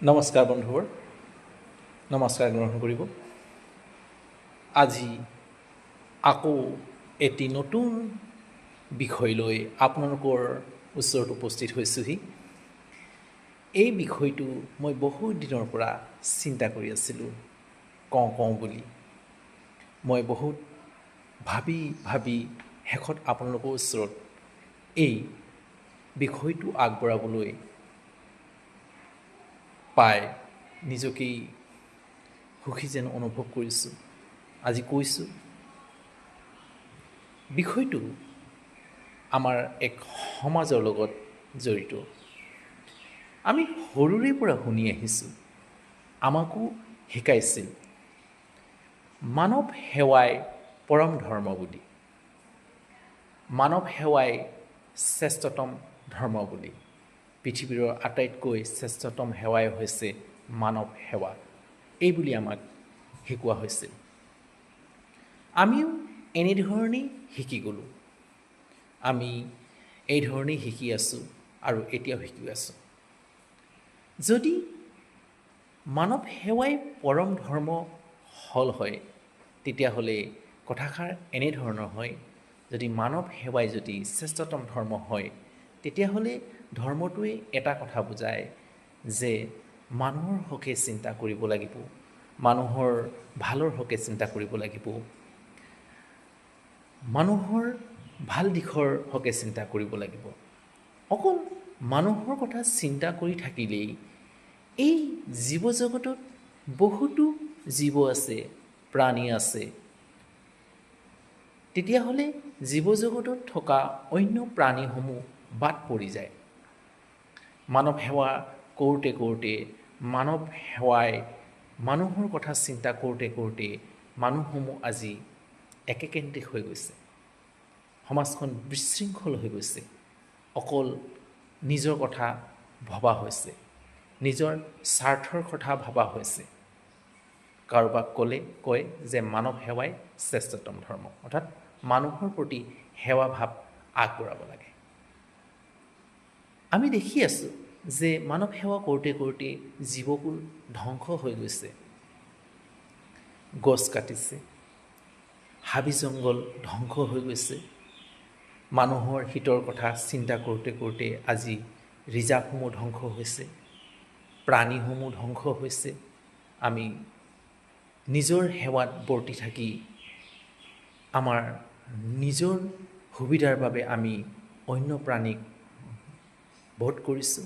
নমস্কাৰ বন্ধুবোৰ, নমস্কাৰ গ্ৰহণ কৰিব। আজি আকৌ এটি নতুন বিষয় লৈ আপোনালোকৰ ওচৰত উপস্থিত হৈছোঁহি। এই বিষয়টো মই বহুত দিনৰ পৰা চিন্তা কৰি আছিলোঁ, কওঁ বুলি। মই বহুত ভাবি শেষত আপোনালোকৰ ওচৰত এই বিষয়টো আগবঢ়াবলৈ পাই নিজকেই সুখী যেন অনুভৱ কৰিছোঁ। আজি কৈছোঁ, বিষয়টো আমাৰ এক সমাজৰ লগত জড়িত। আমি সৰুৰে পৰা শুনি আহিছোঁ, আমাকো শিকাইছিল মানৱ সেৱাই পৰম ধৰ্ম বুলি, মানৱ সেৱাই শ্ৰেষ্ঠতম ধৰ্ম বুলি। পৃথিৱীৰ আটাইতকৈ শ্ৰেষ্ঠতম সেৱাই হৈছে মানৱ সেৱা, এই বুলি আমাক শিকোৱা হৈছিল। আমিও এনেধৰণেই শিকি গ'লোঁ। আমি এই ধৰণেই শিকি আছোঁ আৰু এতিয়াও শিকি আছোঁ। যদি মানৱ সেৱাই পৰম ধৰ্ম হ'ল হয়, তেতিয়াহ'লে কথাষাৰ এনেধৰণৰ হয়, যদি মানৱ সেৱাই যদি শ্ৰেষ্ঠতম ধৰ্ম হয়, তেতিয়াহ'লে ধৰ্মটোৱে এটা কথা বুজায় যে মানুহৰ হকে চিন্তা কৰিব লাগিব, মানুহৰ ভালৰ হকে চিন্তা কৰিব লাগিব, মানুহৰ ভাল দিশৰ হকে চিন্তা কৰিব লাগিব। অকল মানুহৰ কথা চিন্তা কৰি থাকিলেই এই জীৱ জগতত বহুতো জীৱ আছে, প্ৰাণী আছে, তেতিয়াহ'লে জীৱ জগতত থকা অন্য প্ৰাণীসমূহ বাদ পৰি যায়। মানৱ সেৱা কৰোঁতে মানৱ সেৱাই মানুহৰ কথা চিন্তা কৰোঁতে মানুহসমূহ আজি একেকেন্দ্ৰিক হৈ গৈছে। সমাজখন বিশৃংখল হৈ গৈছে। অকল নিজৰ কথা ভবা হৈছে, নিজৰ স্বাৰ্থৰ কথা ভবা হৈছে। কাৰোবাক কয় যে মানৱ সেৱাই শ্ৰেষ্ঠতম ধৰ্ম, অৰ্থাৎ মানুহৰ প্ৰতি সেৱা ভাৱ আগবঢ়াব লাগে। আমি দেখি আছোঁ যে মানৱ সেৱা কৰোঁতে জীৱকুল ধ্বংস হৈ গৈছে। গছ কাটিছে, হাবি জংঘল ধ্বংস হৈ গৈছে। মানুহৰ হিতৰ কথা চিন্তা কৰোঁতে আজি ৰিজাৰ্ভসমূহ ধ্বংস হৈছে, প্ৰাণীসমূহ ধ্বংস হৈছে। আমি নিজৰ সেৱাত বৰ্তি থাকি আমাৰ নিজৰ সুবিধাৰ বাবে আমি অন্য প্ৰাণীক বধ কৰিছোঁ।